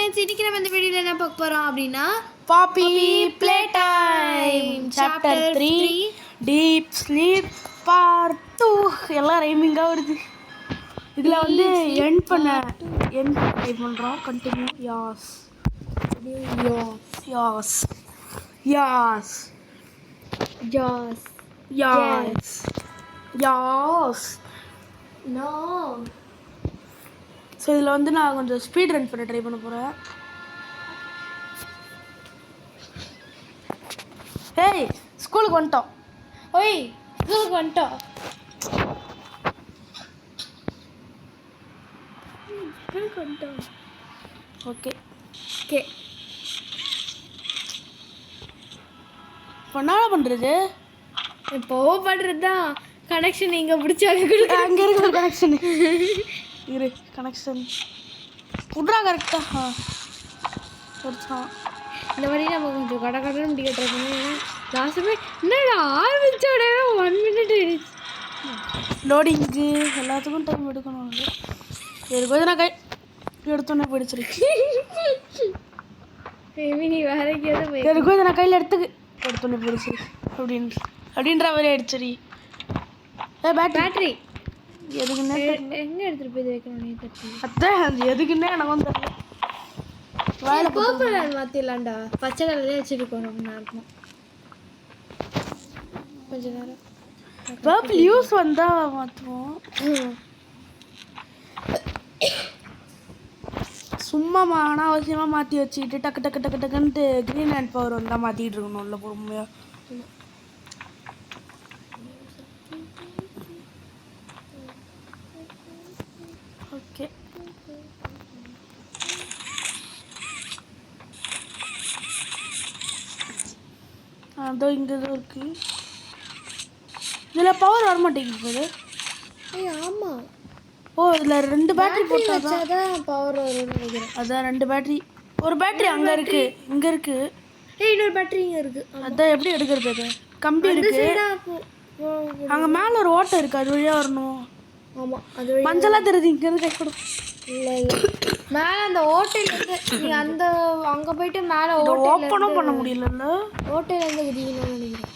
Friends, இன்னைக்கு நம்ம இந்த வீடியோல என்ன பார்க்க போறோம் அப்படினா Poppy Playtime chapter 3 deep sleep part 2 எல்லாம் ரைமிங்கா வருது. இதுல வந்து எண்ட் ட்ரை பண்றோம். கண்டினியூ யாஸ் யாஸ் யாஸ் ஜாஸ் யாஸ் யாஸ் நோ. ஸோ இதில் வந்து நான் கொஞ்சம் ஸ்பீட் ரன் பண்ண ட்ரை பண்ண போகிறேன். ஏய் ஸ்கூலுக்கு வந்துட்டோம். ஓய் ஸ்கூலுக்கு வந்துட்டோம். ஓகே ஓகே, இப்போ என்ன பண்ணுறது? இப்போ பண்ணுறது தான். கனெக்ஷன் இங்கே பிடிச்சாங்க. அங்கே இருக்கிற கனெக்ஷன் இரு. கனெக்ஷன் புட்ரா கரெக்டாக வச்சான். இந்த மாதிரி நம்ம கொஞ்சம் கடை முடிக்க ட்ரை பண்ணுவோம். லாஸ்ட்டுமே என்னடா ஆரம்பிச்சோட 1 minute ஆயிடுச்சு. லோடிங்கு எல்லாத்துக்கும் டைம் எடுக்கணும். எனக்கு கொஞ்சம் நான் கை எடுத்தோன்னே போயிடுச்சிருக்கு. நீ வேற எங்கேயாவது போய் எனக்கு கொஞ்சம் நான் கையில் எடுத்தோன்னே போயிடுச்சு அப்படின்ற மாதிரி ஆயிடுச்சு. பேட்டரி எதுக்குன்னே எங்கே எடுத்துகிட்டு போய் வைக்கணும் நீ தட்டி. அதான் அது எதுக்குன்னே எனக்கு வந்து வேலை பர்பிள் கலர் மாற்றிடலாம்டா. பச்சை கலர்லேயே வச்சுருக்கோம். ரொம்ப நேரம் கொஞ்சம் நேரம் பர்பிள் யூஸ் வந்தால் மாற்றுவோம். சும்மா அனாவசியமாக மாற்றி வச்சுக்கிட்டு டக்கு டக்கு டக்கு டக்குன்ட்டு க்ரீன் அண்ட் பவர் வந்தால் மாற்றிக்கிட்டு இருக்கணும். இல்லை பொறுமையாக ஓகே. அதோ இங்கே தான் இருக்குது. இதில் பவர் வர மாட்டேங்குது போது. ஏய் ஆமாம். ஓ இதில் 2 பேட்டரி போட்டால் தான் பவர் வரும்னு நினைக்கிறேன். அதான் 2 பேட்டரி. ஒரு பேட்டரி அங்கே இருக்குது, இங்கே இருக்குது. ஏய் இன்னொரு பேட்டரி இங்கே இருக்குது. அதான் எப்படி எடுக்கிறது? அது கம்பி இருக்குது. அங்கே மேலே ஒரு ஓட்டை இருக்குது, அது வழியாக வரணும். ஆமாம், அது மஞ்சளாக தெரியுது. இங்கேருந்து கை கொடு. இல்லை இல்லை, மேலே அந்த ஓட்டையிலேருந்து நீ அந்த அங்கே போயிட்டு மேலே ஓப்பனும் பண்ண முடியலல்ல. ஓட்டையிலேருந்து குதிக்கணும்னு நினைக்கிறேன்.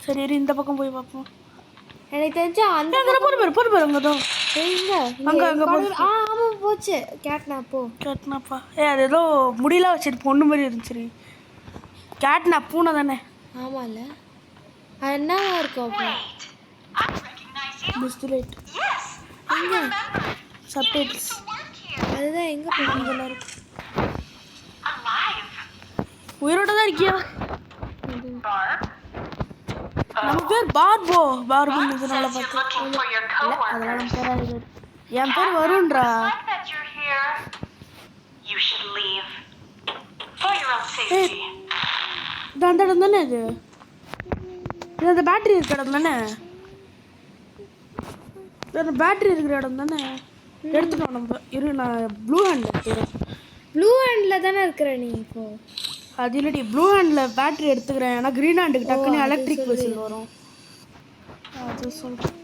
சரி இரு, இந்த பக்கம் போய் பார்ப்போம். எனக்கு தெரிஞ்சு அந்த போட்டு பாரு அங்கே தான். எங்க அங்கே அங்கே ஆமாம் போச்சு. கேட்னாப்போ கேட்னாப்பா. அது ஏதோ முடியெல்லாம் வச்சுட்டு பொண்ணு மாதிரி இருந்துச்சு. கேட்னா பூனை தானே? ஆமாம் இல்லை, அது என்னவா இருக்கும் அப்போ? டிஸ்டிலேட் எங்கே சப்டைட்டில்ஸ் அதுதான் எங்கே போய் இருக்கு. உயிரோட தான் இருக்கியா? நம்ம பேர் பார்போ. பார்போன்னு இதனால பார்த்தேன். அதெல்லாம் நம்ம பேராது. என் பேர் வருண்ரா. இது அந்த இடம் தானே? இது இது அந்த பேட்டரி இருக்கிற இடம் தானே? அந்த பேட்டரி இருக்கிற இடம் தானே? எடுத்துட்டோம் நம்ம. இரு, நான் ப்ளூ ஹேண்டில் எடுத்துக்கிறேன். ப்ளூ ஹேண்டில் தானே இருக்கிற நீ இப்போ? அது இல்லடி, ப்ளூ ஹேண்டில் பேட்டரி எடுத்துக்கிறேன். ஏன்னா க்ரீன் ஹேண்டுக்கு டக்குன்னு எலக்ட்ரிக் வெஹிக்கிள் வரும். அது சொல்கிறேன்.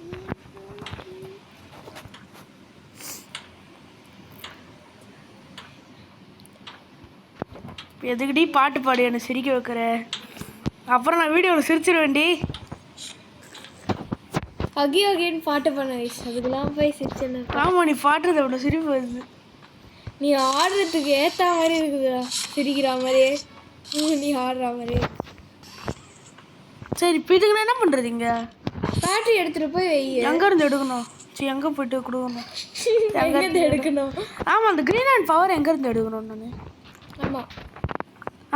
எதுக்குடி பாட்டு பாடு என்னை சிரிக்க வைக்கிற? அப்புறம் நான் வீடியோவில் சிரிச்சிருவேன்டி. அகின்னு பாட்டு பண்ண வயசு அதுக்கெல்லாம் போய் சிரிச்சேன். ஆமாம், நீ பாட்டுறது அவ்வளோ சிரிப்பு வருது. நீ ஆடுறதுக்கு ஏற்ற மாதிரி இருக்குதுடா. சிரிக்கிற மாதிரியே நீ ஆடுற மாதிரியே. சரி இப்போ இதுக்கு நான் என்ன பண்ணுறது? இங்கே பேட்டரி எடுத்துகிட்டு போய் வை. எங்கேருந்து எடுக்கணும்? சரி எங்கே போய்ட்டு கொடுக்கணும்? எங்கேருந்து எடுக்கணும்? ஆமாம், அந்த க்ரீன் அண்ட் பவர் எங்கேருந்து எடுக்கணும்? நான் ஆமாம்,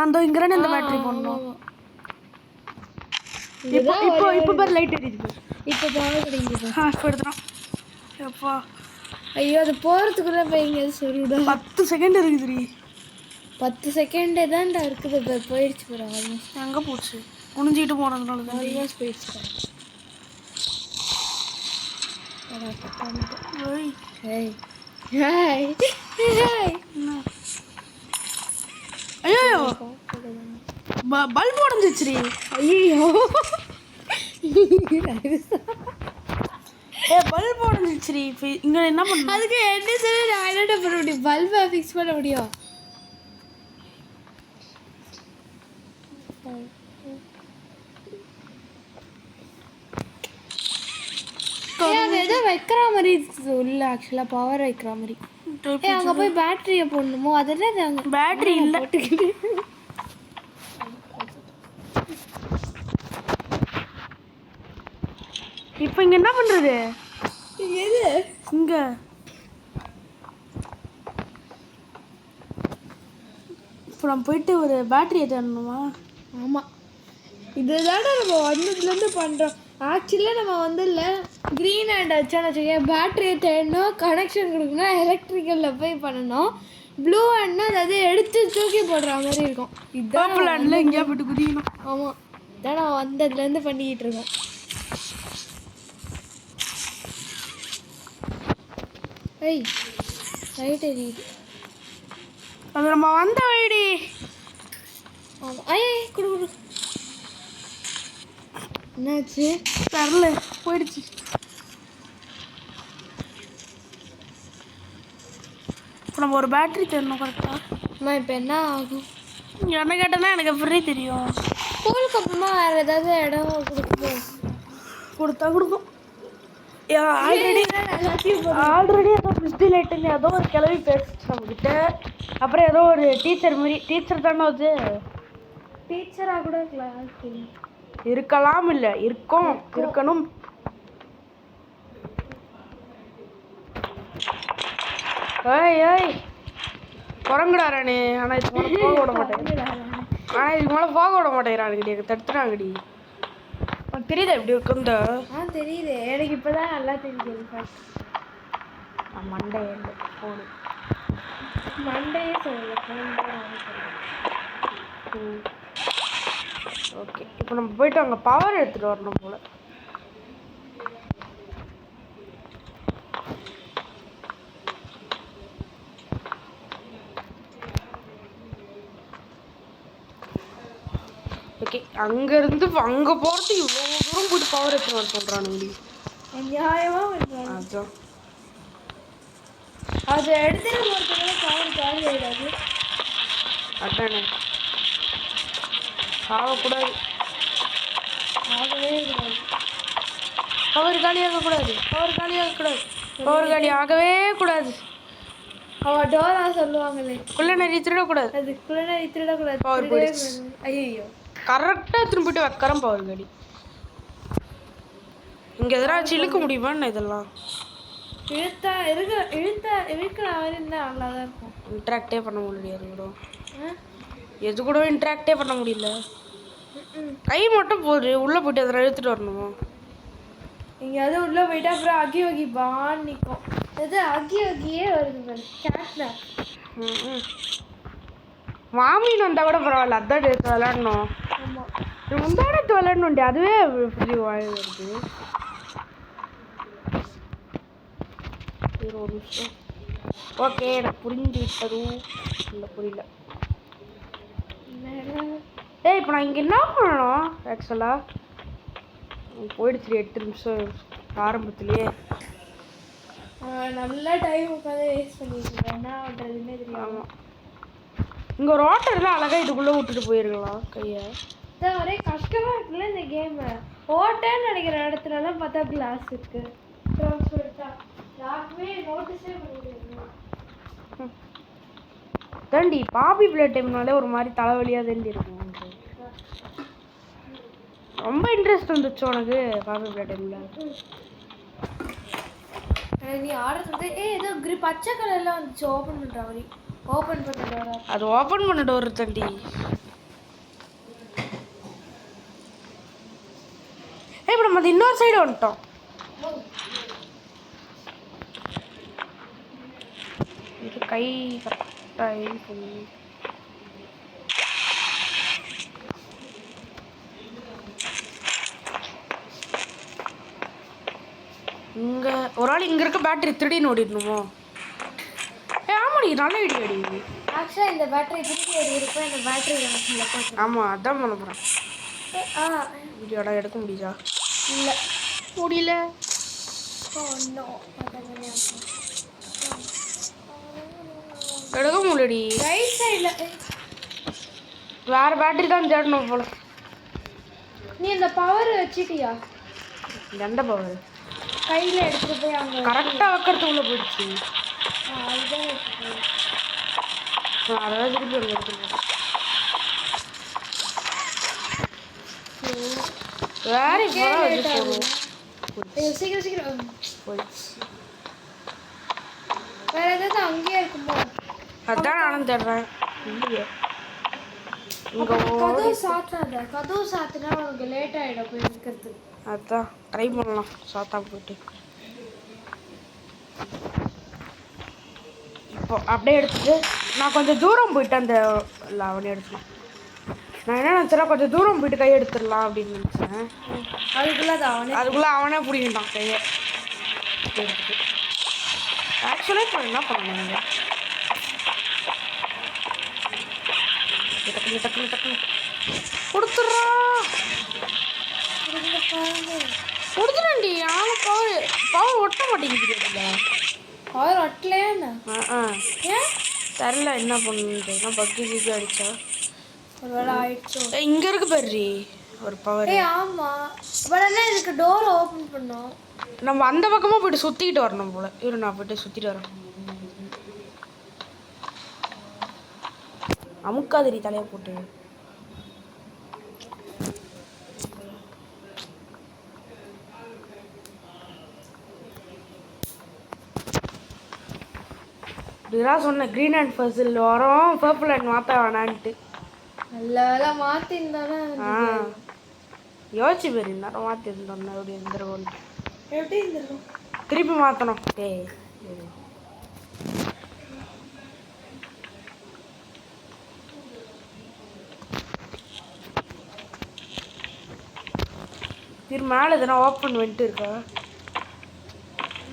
அந்த இங்கே இந்த பேட்டரி போடணும். இப்போ இப்போ இப்போ பாரு லைட் எரியுது. இப்போ பவர் கிடைக்குது. இப்போ எடுத்துடும். எப்பா ஐயோ, அது போகிறதுக்குள்ளே போய் எங்கேயாவது சொல்லிவிட. 10 செகண்ட் இருக்குதுடி. 10 செகண்டே தான்டா இருக்குது. இப்போ போயிடுச்சு போகிற ஆல்மோஸ்ட். எங்கே போச்சு? குனிஞ்சிக்கிட்டு போனதுனால தான் ஆல்மோஸ்ட் போயிடுச்சு. ஐயோ பல்ப் உடஞ்சிச்சுடி. ஐயோ பல்ப் உடஞ்சிச்சுடி. இப்போ இங்கே என்ன பண்ண? அதுக்கு என்ன சொல்லி நான் என்ன பண்ண முடியும்? பல்பை ஃபிக்ஸ் பண்ண முடியும். அது ஏதோ வைக்கிற மாதிரி இல்லை ஆக்சுவலாக பவர் வைக்கிற மாதிரி. அங்கே போய் பேட்டரியை போடணுமோ அதெல்லாம் அங்கே பேட்டரி இல்லை. போட்டுக்கிட்டு இப்போ இங்கே என்ன பண்ணுறது? எது இங்கே இப்போ நம்ம போயிட்டு ஒரு பேட்டரியை தேடணுமா? ஆமாம், இதுதான நம்ம வந்ததுலேருந்து பண்ணுறோம். ஆக்சுவலாக நம்ம வந்து இல்லை க்ரீன் ஹேண்ட் வச்சான்னு வச்சுக்கேன், பேட்டரியை தேடணும், கனெக்ஷன் கொடுக்கணும், எலக்ட்ரிக்கலில் போய் பண்ணணும். ப்ளூ ஹேண்ட்னா அதாவது எடுத்து தூக்கி போடுற மாதிரி இருக்கும். இதுதான் பர்பிள் ஹேண்டில் எங்கேயா போய்ட்டு குதிக்கணும். ஆமாம், இதான் நான் வந்ததுலேருந்து பண்ணிக்கிட்டு இருக்கோம். ஐய் ரைட் எரியுது. அது நம்ம வந்த வழி. ஆமாம், ஐய் குடு குடு. என்னாச்சு? தெரில, போயிடுச்சு. இப்போ நம்ம ஒரு பேட்டரி தேடணும் கரெக்டாக. அம்மா இப்போ என்ன ஆகும்? என்ன கேட்டேன்னா எனக்கு ஃப்ரீ தெரியும். ஸ்கூலுக்கு அப்புறமா வேறு ஏதாவது இடம் கொடுக்கும், கொடுத்தா கொடுக்கும். ஆல்ரெடி ஏதோ மிஸ்டி லைட்டுன்னு ஏதோ ஒரு கிளவி பேசிச்சு நம்மக்கிட்ட. அப்புறம் ஏதோ ஒரு டீச்சர் மாதிரி, டீச்சர் தானே அது, டீச்சராக கூட கிளாஸ் இருக்கலாம், இல்லை இருக்கும், இருக்கணும். ஏய் ஏய் குரங்குடாரானே. ஆனால் இதுக்கு மேலே போக விட மாட்டேங்கிறானுங்கடி, எனக்கு தடுத்துறாங்கடி. உனக்கு தெரியுதா எப்படி இருக்குந்த? தெரியுது எனக்கு, இப்போதான் நல்லா தெரியுது. மண்டே ஃபோனு மண்டையே சொல்லல. ஓகே, இப்போ நம்ம போயிட்டு அங்கே பவர் எடுத்துகிட்டு வரணும் போல். ஓகே, அங்கேருந்து அங்கே போகிறதுக்கு இவ்வளோ தூரம் போய்ட்டு பவர் எடுத்துகிட்டு வர சொல்கிறானுங்க. நியாயமாக அதுதான், அதை எடுத்துகிட்டு போகிறதுனால பவர் காலி ஆகிடாது. அதானே, ஆகக்கூடாது, ஆகவே கூடாது. பவர் காலியாகக்கூடாது, பவர் காலியாகக்கூடாது, பவர் காலி ஆகவே கூடாது. அவள் டோரா சொல்லுவாங்களே, குள்ள நிறைய திருடக்கூடாது, அது குள்ளநரி திருடக்கூடாது. பவர் போயிடுச்சு. ஐயோ, கரெக்டாக திரும்ப போய்ட்டு வைக்கிறேன் பவர் காலி. இங்கே எதனாச்சும் இழுக்க முடியுமான்னு இதெல்லாம் இழுத்தா இருக்கிற மாதிரி இருந்தால் நல்லா தான் இருக்கும். இன்ட்ராக்டே பண்ண முடியாது கூட, எது கூட இன்ட்ராக்டே பண்ண முடியல. கை மட்டும் போகுது, உள்ளே போய்ட்டு எதனா இழுத்துட்டு வரணுமா? எங்கேயாவது உள்ளே போயிட்டு அப்புறம் அகி வகி பான்னு நிற்கும். எது அகி வகியே வருது பாரு, கேட்ல. மாமின்னு வந்தால் கூட பரவாயில்ல, அதான் எடுத்து விளாடணும். ஆமாம், முந்தான எடுத்து விளாடணுண்டி, அதுவே ஃப்ரீ வாய் வருது. ஒரு நிமிஷம். ஓகே, எனக்கு புரிஞ்சு விட்டது. இல்லை புரியல. ஏய், இப்போ நான் இங்கே என்ன பண்ணணும் ஆக்சுவலாக? போயிடுச்சு 8 நிமிஷம் ஆரம்பத்துலேயே. நல்லா டைம் உட்காந்து வேஸ்ட் பண்ணிட்டு என்ன பண்ணுறதுன்னே தெரியாமல். இங்கே ஒரு ஓட்டர் இருந்தால் அழகாக இதுக்குள்ளே விட்டுட்டு போயிருக்கலாம் கையை. இதான் ஒரே கஷ்டமாக இருக்குல்ல இந்த கேமு. ஓட்டன்னு நினைக்கிற இடத்துலலாம் பார்த்தா கிளாஸ் இருக்குது. யாருக்குமே நோட்டீஸே பண்ணிடுங்க. தாண்டி பாப்பி பிளே டைம்னாலே ஒரு மாதிரி தலைவலியாக தாண்டி இருக்கும். ரொம்ப இன்ட்ரெஸ்ட் வந்துச்சு உனக்கு பாப்பி பிளே டைமில்? நீ ஆடுறது ஏதோ பச்சை கலரில் வந்துச்சு, ஓப்பன் பண்ணுற மாதிரி. ஓப்பன் பண்ண டோரா, அது ஓப்பன் பண்ண டோர் தாண்டி. இப்போ நம்ம அது இன்னொரு சைடு வந்துட்டோம். இது கை கரெக்டாக சொல்லி இங்கே ஒரு ஆள் இங்கே இருக்க பேட்டரி திருடின்னு ஓடிடணுமோ? ஆமாடி, நல்ல ஐடியா அடி. ஆக்சுவலாக இந்த பேட்டரி திருப்பி எடுக்கிறப்ப இந்த பேட்டரி கனெக்ஷனில் ஆமாம், அதான் பண்ண போகிறேன். வீடியோட எடுக்க முடியுதா? இல்லை முடியல. எடுக்க முடியலடி. ரைட் சைடில் வேறு பேட்டரி தான் தேடணும் போல. நீ இந்த பவர் வச்சிட்டியா? எந்த பவர்? கையில் எடுத்துட்டு போய் அங்கே கரெக்டாக வைக்கிறதுக்குள்ளே போயிடுச்சு. அதுதான் வச்சுக்கோங்க. அதாவது திருப்பி அங்கே எடுத்துருக்கேன். வேற சீக்கிரம் சீக்கிரம் போயிடுச்சு. வேற ஏதாவது அங்கேயே இருக்குமோ? அதான் நானும் தேடுறேன். இல்லையே. கதவு சாத்தாத. கதவு சாத்தினா உனக்கு லேட் ஆகிடும் போய் இருக்கிறதுக்கு. அதான் ட்ரை பண்ணலாம் சாத்தா போயிட்டு. இப்போ அப்படியே எடுத்துட்டு நான் கொஞ்சம் தூரம் போயிட்டு அந்த அவனே எடுத்துலாம். நான் என்ன நினச்சேன்னா கொஞ்சம் தூரம் போயிட்டு கையை எடுத்துடலாம் அப்படின்னு நினச்சேன். அதுக்குள்ளே அவனே பிடிக்கிட்டான் கையை எடுத்துட்டு. ஆக்சுவலாக இப்போ என்ன பண்ணாங்க? டக்குனு டக்குனு டக்குனு கொடுத்துட்றா. கொடுத்துட்டேன்டி. ஆனால் பவர் ஒட்ட மாட்டேங்குது. பவர் ஒட்டலையாண்ணா? ஏன் தெரில என்ன பண்ணுன்னு. பக்கி ஜிபி அடித்தா ஒரு வேளை ஆயிடுச்சோ. இங்கே இருக்கு பாரு ஒரு பவர். ஆமாம். உடனே இதுக்கு டோர் ஓப்பன் பண்ணோம். நம்ம அந்த பக்கமாக போய்ட்டு சுற்றிக்கிட்டு வரணும் போல். இரு நான் போய்ட்டு சுற்றிட்டு வரேன். அமுக்காதிரி தலையை போட்டு. இப்படிதான் சொன்னேன் க்ரீன் அண்ட் பர்சில் வரோம் பர்பிள் அண்ட் மாற்ற வேணான்ட்டு. நல்ல வேலை மாற்றிருந்தானே. யோசிச்சு பேர் நேரம் மாற்றிருந்தோம். அப்படி இருந்துருவோம். எப்படி இருந்துருக்கும்? திருப்பி மாற்றணும். திரும்ப மேலே எதுனா ஓப்பன் பண்ணிட்டு இருக்கா?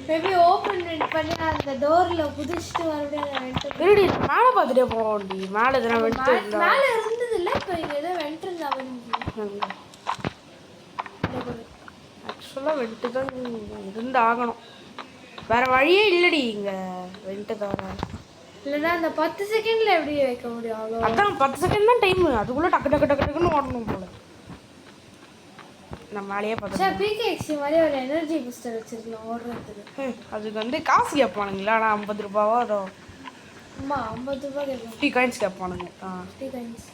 மேபி ஓப்பன் பண்ணி அந்த டோரில் குதிச்சுட்டு மறுபடியும் திருடி மேலே பார்த்துட்டே போவோம்டி. மேலே எதுனா வெண்ட் இருந்தா? மேலே இருந்தது இல்லை. இப்போ இங்கே ஏதோ வெண்ட் இருந்தா? ஆக்சுவலாக வெண்ட்டு தான் இருந்து ஆகணும். வேறு வழியே இல்லடி இங்கே வெண்ட்டு தவிர. இல்லைன்னா அந்த 10 செகண்டில் எப்படி வைக்க முடியும்? அவ்வளோ அதான் 10 செகண்ட் தான் டைமு. அதுக்குள்ளே டக்கு டக்கு டக்கு டக்குன்னு ஓடணும் போல. நம்ம மேலேயே பார்த்தா பிகேஎக்ஸி மாதிரி ஒரு எனர்ஜி பூஸ்டர் வச்சிருக்கலாம் ஓடுறதுக்கு. அதுக்கு வந்து காசு கேட்பானுங்களா? ஆனால் 50 ரூபாவோ அதோ. அம்மா 50 ரூபா கேட்பாங்க. 50 காயின்ஸ் கேட்பானுங்க. 50 காயின்ஸ்.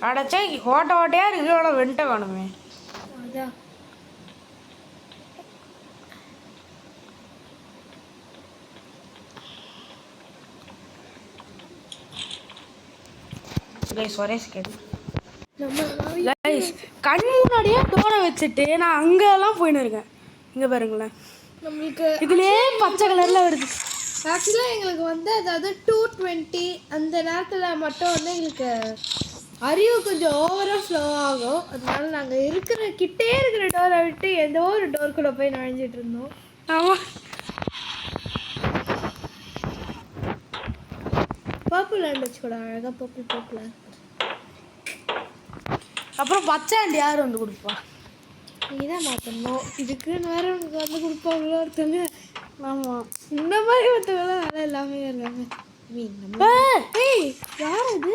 அடைச்சா ஹோட்டை ஓட்டையாக இருக்குது. ஆனால் வெண்ட்டை வேணுமே. அதான் கைஸ் ஒரே செகண்ட். நம்ம கைஸ் கண் முன்னாடியே டோரை வச்சுட்டு நான் அங்கெல்லாம் போயின்னு இருக்கேன். இங்கே பாருங்களேன். நம்மளுக்கு இதுலேயே பச்சை கலரில் வருது. ஆக்சுவலாக எங்களுக்கு வந்து அதாவது 220 அந்த நேரத்தில் மட்டும் வந்து எங்களுக்கு அறிவு கொஞ்சம் ஓவராக ஃப்ளோ ஆகும். அதனால நாங்கள் கிட்டே இருக்கிற டோரை விட்டு ஏதோ ஒரு டோருக்குள்ளே போய் நுழைஞ்சிட்டு இருந்தோம். ஆமாம். பர்பிள் லேண்ட் வச்சுக்கூட அழகாக பர்பிள். அப்புறம் பச்சை அண்ட் யார் வந்து கொடுப்பா? நீ தான் மாற்றணும். இதுக்குன்னு வேறு உனக்கு வந்து கொடுப்பாங்களோ ஒருத்தவங்க. ஆமாம். இந்த மாதிரி ஒருத்தவங்களாம் வேலை எல்லாமே இருக்காங்க. ஏய் யார் அது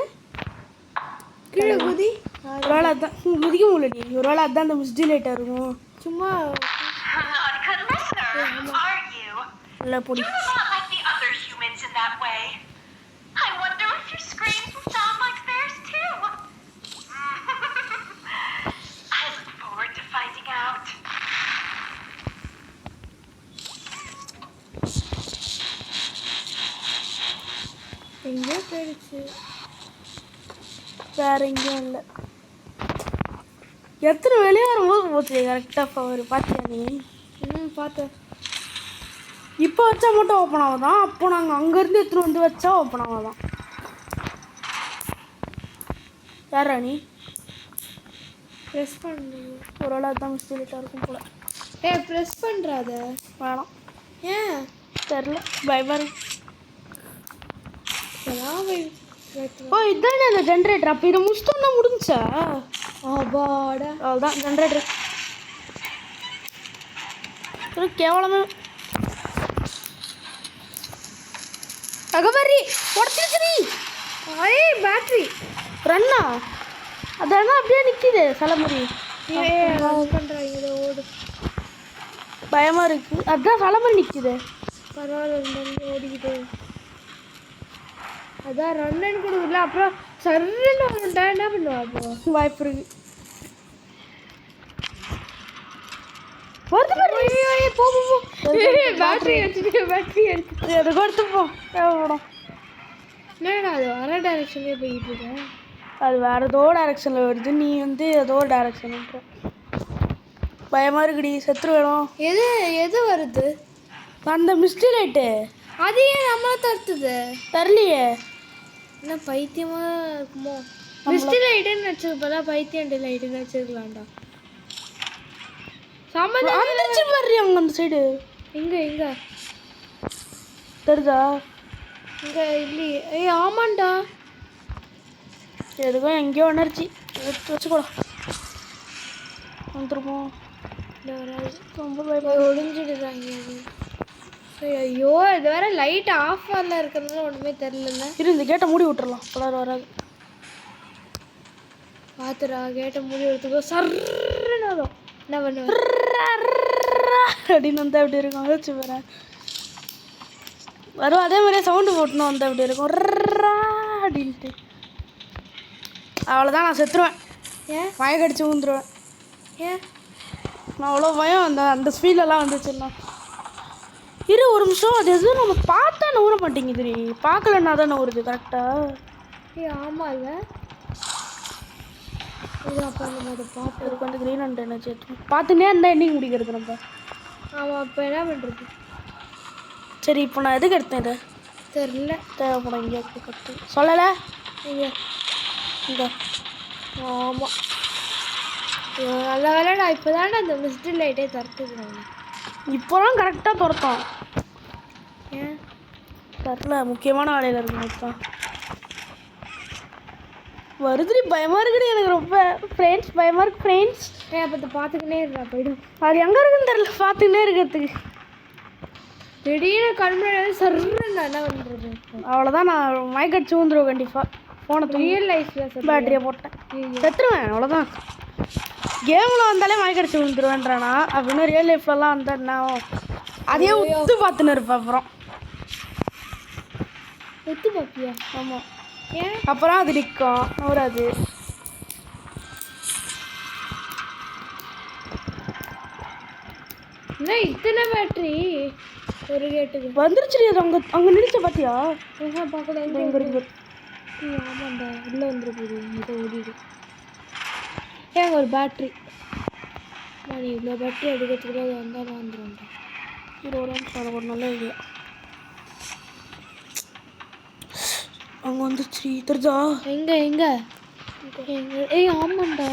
கீழே குதி? ஒரு வேளை அதான் குதிக்க முடியலடி. ஒரு வேளை அதான் அந்த மிஸ்டிலேட்டாக இருக்கும். சும்மா இல்லை பொடி. I wonder if your screams will sound like theirs too. I look forward to finding out. எங்கேயோ போயிடுச்சு. வேற எங்கேயும் இல்லை. எத்தனை வெளியே வரும்போது போச்சு கரெக்டாக பவர். பார்த்தியா நீ? பார்த்தேன். இப்போ வச்சா மட்டும் ஓப்பன் ஆகுதான். அப்போ நாங்கள் அங்கேருந்து எடுத்துகிட்டு வந்து வச்சா ஓப்பன் ஆகாதான். யாரா நீ? ப்ரெஸ் பண்ணு. ஒரு வேளை அதுதான் மிஸ்டேக்காக இருக்கும் போல. ப்ரெஸ் பண்ணுறாத. வேணாம். ஏன் தெரில. பயமாக ஓ இதுதானே அந்த ஜென்ரேட்டர். அப்போ இதை முடிச்சுட்டு முடிஞ்சா? அப்பாடா அவ்வளோதான் ஜென்ரேட்டர். கேவலமே அகபரி உடச்சிருச்சு. ஐ பேட்டரி ரன்னா அதான் அப்படியே நிற்கிது சில மாதிரி. பண்ணுறாங்க இதை ஓடு. பயமா இருக்கு. அதான் தலைமறை நிக்குது. பரவாயில்ல ரெண்டு ஓடிக்கிட்டு. அதான் ரன்னு கொடுக்கல. அப்புறம் சர்ன்னு வந்துட்டா என்ன பண்ணுவா அப்போ? வாய்ப்பு இருக்கு. பேட்டரி எடுத்துட்டு பேட்டரி எடுத்து எதுக்கு எடுத்து போ தேவைப்படும். என்னடா அது வர டைரக்ஷன்லேயே போயிட்டு இருக்கேன். அது வேற ஏதோ டைரக்ஷனில் வருது. நீ வந்து ஏதோ டைரக்ஷன் பயமா இருக்குடி. செத்துரு வேணும். எது எது வருது? அந்த மிஸ்டி லைட்டு அது ஏன் நம்மள தடுத்துது? தரலையே. என்ன பைத்தியமா இருக்குமோ? மிஸ்டி லைட்டுன்னு வச்சிருப்பதா பைத்தியம் லைட்டுன்னு வச்சிருக்கலாம்டா. வந்துச்சு பாரு அங்க அந்த சைடு. எங்க தெரியுதா? இங்க இல்லையே. ஏய் ஆமாண்டா. எதுக்கும் எங்கேயோ உணர்ச்சி எடுத்து வச்சுக்கூட வந்துருப்போம். ரொம்ப ஒளிஞ்சிடுறாங்க. ஐயோ இது வேற லைட் ஆஃப் ஆகல இருக்கிறதுனால ஒன்றுமே தெரியல. இரு இந்த கேட்டை மூடி விட்டுறலாம். கலர் வராது. பார்த்துடா கேட்டை மூடி எடுத்துக்கோ. சர்ன்னு வரும். என்ன பண்ணுவேன் அப்படின்னு வந்தால் எப்படி இருக்கும்? வச்சு வரேன் வரும். அதே மாதிரியே சவுண்டு போட்டணும் வந்தால் எப்படி இருக்கும்? அப்படின்ட்டு அவ்வளோதான். நான் செத்துருவேன். ஏன் மயக்கடிச்சு ஊந்துருவேன். ஏன் நான் அவ்வளோ பயம். அந்த ஸ்பீடெல்லாம் வந்துச்சுன்னா. இரு ஒரு நிமிஷம். அது எதுவும் நம்ம பார்த்தா நூற மாட்டேங்குது. நீ பார்க்கலன்னா தான் நூறுது கரெக்டாக. ஏய் ஆமாம் இல்லை இது அப்போ நம்ம அதை பார்த்து அதுக்கு வந்து க்ரீன் அண்ட் எனர்ஜி எடுத்து பார்த்துனே இருந்தால் என்னைக்கு முடிக்கிறது நம்ம? ஆமாம் இப்போ என்ன பண்ணுறது? சரி இப்போ நான் எதுக்கு எடுத்தேன்? இதை தெரில. தேவைப்படும். இங்கே கற்று சொல்லலை இங்கே இங்கே. ஆமாம் நல்ல வேலை. நான் இப்போ தானே அந்த மிஸ்டி லைட்டே தரத்துக்குறாங்க. இப்போலாம் கரெக்டாக துரத்தோம். ஏன் தரல முக்கியமான வேலையில் இருக்கு மொத்தம். வருதுடி. பயமாக இருக்குடி எனக்கு ரொம்ப. ஃப்ரெண்ட்ஸ் பயமாக இருக்கு ஃப்ரெண்ட்ஸ். ஏன் அப்போ இதை பார்த்துக்கினே இருக்கா போய்டும். அது எங்கே இருக்குன்னு தெரில. பார்த்துக்கினே இருக்கிறதுக்கு திடீர்னு கண்முன்னாடி சர்ன்னு என்ன பண்ணுறது? அவ்வளோதான். நான் மயக்கடிச்சு ஊந்துருவேன் கண்டிப்பாக. ஃபோனை ரியல் லைஃப்பில் பேட்டரியை போட்டேன் செத்துருவேன். அவ்வளோதான். கேமில் வந்தாலே மயக்கடிச்சு விழுந்துருவேன்றானா அப்படின்னு. ரியல் லைஃப்லலாம் வந்தால் என்ன அதே உத்து பார்த்துன்னு இருப்பேன். அப்புறம் ஒத்து பார்ப்பியா? ஆமாம். ஏன் அப்புறம் அது நிற்கும் நூறாது. என்ன இத்தனை பேட்டரி ஒரு கேட்டுக்கு வந்துருச்சு. அது அங்கே நினைச்ச பார்த்தியா? பார்க்கல. எங்கே இருக்கு? ஆமாண்டா உள்ளே வந்துட போகுது. இதை ஓடிடு. ஏங்க ஒரு பேட்ரி நான் இவ்வளோ பேட்டரி எடுக்கிறதுக்குள்ள அது வந்தாலும் வந்துடும்டா. இது ஒரு நிமிஷம். ஒரு நல்ல ஐடியா. அங்கே வந்துருச்சு தெரிஞ்சா? எங்க ஏய் ஆமாண்டா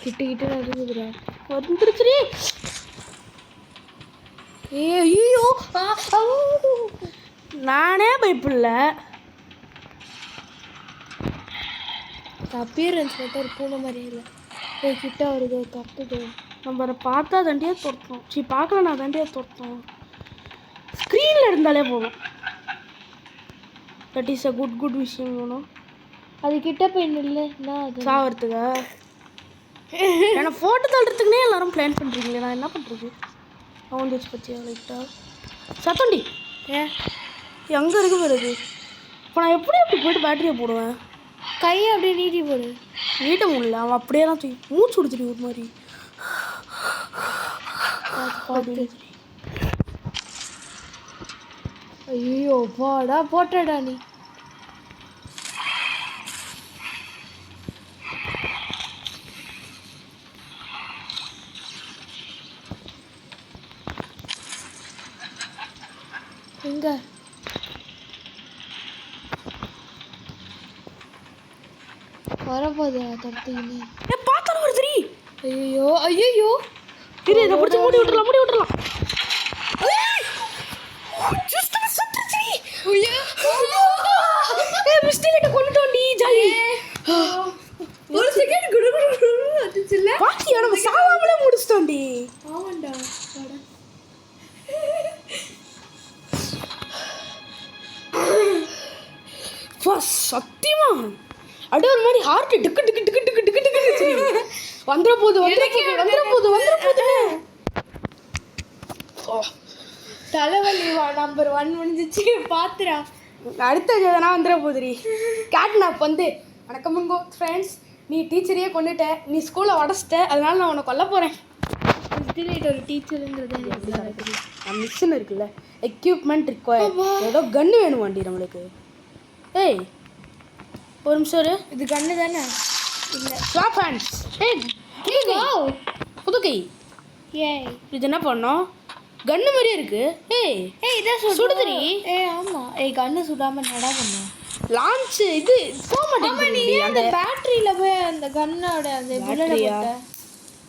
கிட்ட நடுங்குதுடா. வந்துருச்சு. ஏய் ஐயோ நானே பயப்பில்ல. அப்பியரன்ஸ் மட்டும் ஒரு பூனை மாதிரி இல்லை. போய் கிட்ட வருது கத்துது. நம்ம அதை பார்த்தா தண்டியாக துரத்தோம். பார்க்கல நான் தண்டியாக துரத்தோம். ஸ்க்ரீனில் இருந்தாலே போதும். தட் இஸ் அ குட் விஷயம். வேணும் அது கிட்ட போய் நில்லுன்னா அது சாவறதுக்கா? ஏன்னா ஃபோட்டோ தள்ளுறதுக்குனே எல்லாரும் பிளான் பண்ணுறீங்களே. நான் என்ன பண்ணுறது? வந்துச்சு பற்றியா லைட்டாக சத்தண்டி. ஏன் எங்கே இருக்கு வருது? இப்போ நான் எப்படி அப்படி போய்ட்டு பேட்டரியை போடுவேன்? கையை அப்படியே நீட்டி போடு. நீட்ட முடியல. அவன் அப்படியே தான் தூக்கி மூச்சு விடுத்துட்டு ஒரு மாதிரி. பார்த்து ஐயோ பாடா போட்டடா நீ. எங்க வரப்போதா தடுத்தீங்க? பார்த்தாலும் வருது. ஐயோ ஐயோ இரு இதை பிடிச்சி மூடி விட்டுறலாம். மிஸ்டேக் கொண்டுட்டோண்டி. ஜாலி. ஒரு செகண்ட் குடு வந்துச்சுல்ல. பாக்கியா நம்ம சாவாமலே முடிச்சிட்டோண்டி. ஆமாண்டா. சத்தியமா அப்படியே ஒரு மாதிரி ஹார்ட் டிக்கு டிக்கு டிக்கு டிக்கு டிக்கு டிக்கு வந்துட போகுது தலைவலி நம்பர் 1 முடிஞ்சிச்சு பாத்துறா. அடுத்தது எதனா வந்துட போகுதுடி. கேட்னாப் வந்து வணக்கமுங்கோ ஃப்ரெண்ட்ஸ், நீ டீச்சரையே கொண்டுட்ட, நீ ஸ்கூலை உடச்சிட்ட, அதனால நான் உன்னை கொல்ல போகிறேன். ஒரு டீச்சருங்கிறது மிஷின் இருக்குல்ல, எக்யூப்மெண்ட் ரிக்வயர், ஏதோ கன்று வேணும் வண்டி நம்மளுக்கு. ஏய் ஒரு நிமிஷம் இரு. இது கண்ணு தானே? இல்லை ஸ்வாப் ஹேண்ட்ஸ். புது கை. ஏய் இது என்ன பண்ணோம்? கன்று மாதிரியே இருக்கு. ஏய் இதான் சுடுதுடி. ஆமாம். கண்ணு சுடாமல் நட பண்ணோம். லான்ச் இது போக மாட்டேங்குது. அந்த பேட்டரியில் போய் அந்த கன்னோட அந்த பேட்டரியா?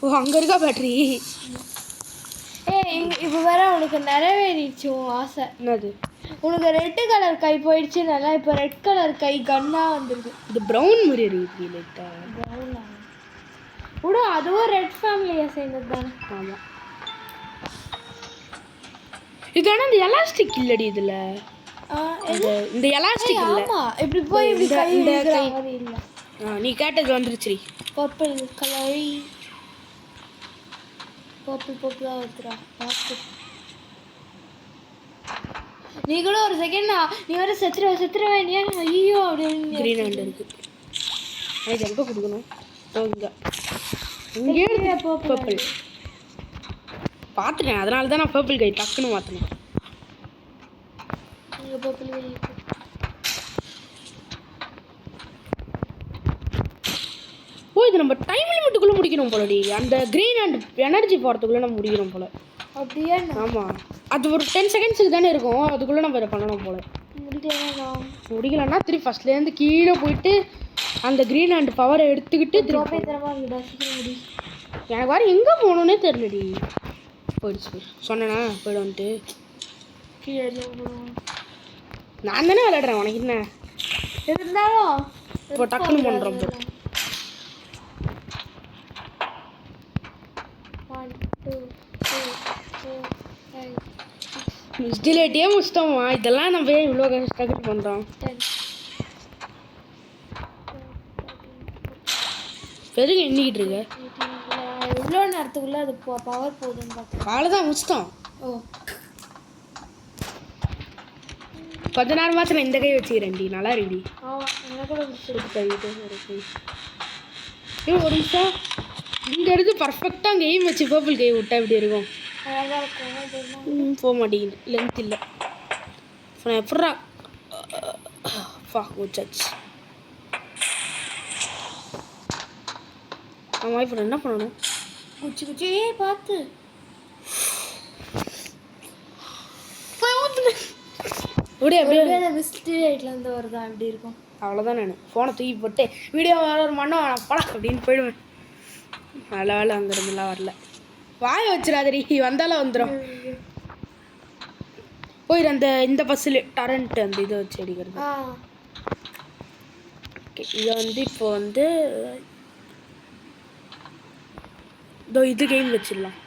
ஓ அங்கே இருக்கா பேட்டரி? இப்போ வேற உனக்கு நிறைவேறிடுச்சு உன் ஆசை. என்னது? உனக்கு ரெட் கலர் கை போயிடுச்சு. நல்லா இப்போ ரெட் கலர் கை கன்னாக வந்துருக்கு. இது ப்ரௌன் மாதிரி இருக்கு. லைட்டா ப்ரௌனா கூட? அதுவும் ரெட் ஃபேமிலியை சேர்ந்தது தானே? ஆமாம். இது ஆனால் இந்த எலாஸ்டிக் இல்லடி இதில். இந்த எலாஸ்டிக் இல்லை. ஆமாம் இப்படி போய் இப்படி கை இந்த இருக்கிற கை மாதிரி இல்லை. நீ கேட்டது வந்துருச்சு. பர்பிள் கலர் பர்பிளாக வருதுடா. பார்த்து நீ கூட ஒரு செகண்ட் நீ வேற செத்துருவேன் நீ. ஐயோ அப்படின்னு க்ரீன் ஹேண்ட் இருக்கு. இது எங்கே கொடுக்கணும்? இங்கே பர்பிள் பார்த்துட்டேன், அதனால தான் நான் பர்பிள் கை டக்குன்னு மாற்றினேன். இங்கே பர்பிள் கை. ஓ இது நம்ம டைம் லிமிட்டுக்குள்ளே முடிக்கணும் போலடி. அந்த க்ரீன் அண்ட் எனர்ஜி போகிறதுக்குள்ளே நம்ம முடிக்கணும் போல. அப்படியே? ஆமாம், அது ஒரு 10 செகண்ட்ஸுக்கு தானே இருக்கும். அதுக்குள்ளே நம்ம இதை பண்ணணும் போல. முடிக்கலன்னா திருப்பி ஃபஸ்ட்லேருந்து கீழே போயிட்டு அந்த க்ரீன் அண்ட் பவரை எடுத்துக்கிட்டு திருப்பி. எனக்கு வேறு எங்கே போகணுன்னே தெரியலடி. போயிடுச்சு சொன்னேன்னா போய்டு வந்துட்டு நான் தானே விளையாடுறேன். உனக்கு என்ன இருந்தாலும் இப்போ டக்குன்னு பண்ணுறோம். மிஸ்டிலேட்டியே முடிச்சிட்டோமா? இதெல்லாம் நம்ம இவ்வளோ கஷ்டப்பட்டு பண்ணுறோம். பெருங்க எண்ணிக்கிட்டு இருக்க எவ்வளோ நேரத்துக்குள்ளே அது பவர் போகுதுன்னு பார்த்தேன். அவ்வளோதான் முடிச்சிட்டோம். ஓ கொஞ்ச நேரமாச்சும் நான் இந்த கை வச்சுக்கிறேன்டி. நல்லா இருக்குடி. ஒரு நிமிஷம் இங்கே இருந்து பர்ஃபெக்டாக அங்கே எய்ம் வச்சு பர்பிள் கை விட்டா எப்படி இருக்கும்? போக மாட்டேங்குது, லென்த் இல்லை. நான் எப்படா வச்சாச்சு. ஆமாம் இப்போ என்ன பண்ணணும்? குச்சி பார்த்து அப்படியே மிஸ்டேக்லேருந்து வருதா எப்படி இருக்கும்? அவ்வளோதான். நான் ஃபோனை தூக்கி போட்டு வீடியோ வர ஒரு மண்ணம் படம் அப்படின்னு போயிடுவேன். நல்ல வேலை அங்கேருந்துலாம் வரல. வாய வச்சிடாதடி, வந்தாலும் வந்துடும். போயிடு அந்த இந்த பஸ்ஸில் டரண்ட் அந்த இதை வச்சு அடிக்கிறது. ஓகே இதை வந்து இப்போ வந்து இதோ இது கேம் வச்சிடலாம்.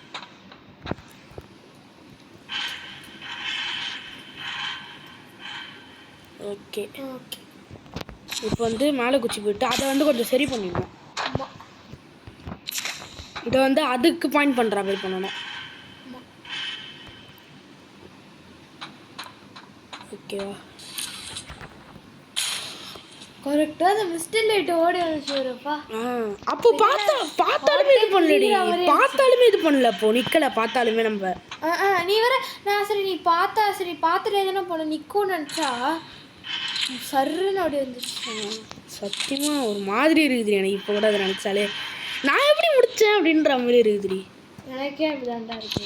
ஓகே இப்போ வந்து மேலே குச்சி போயிட்டு அதை வந்து கொஞ்சம் சரி பண்ணிடணும். இதை வந்து அதுக்கு பாயிண்ட் பண்ணுற மாதிரி பண்ணணும். ஓகேவா? கரெக்டாக அந்த மிஸ்டர் லைட் ஓடி வந்துச்சுப்பா. அப்போ பார்த்தாலுமே இது பண்ணலடி. பார்த்தாலுமே இது பண்ணல. அப்போ நிற்கலை. பார்த்தாலுமே நம்ம நீ வேற நான் சரி நீ பார்த்துட்டு எதுனா போன நிற்கும்னு நினச்சா சர்ன்னு அப்படி வந்துச்சு. சத்தியமாக ஒரு மாதிரி இருக்குதுடி எனக்கு இப்போ கூட அதை நினச்சாலே. நான் எப்படி முடித்தேன் அப்படின்ற மாதிரி இருக்குதுடி. எனக்கே அப்படிதான்டா இருக்கு.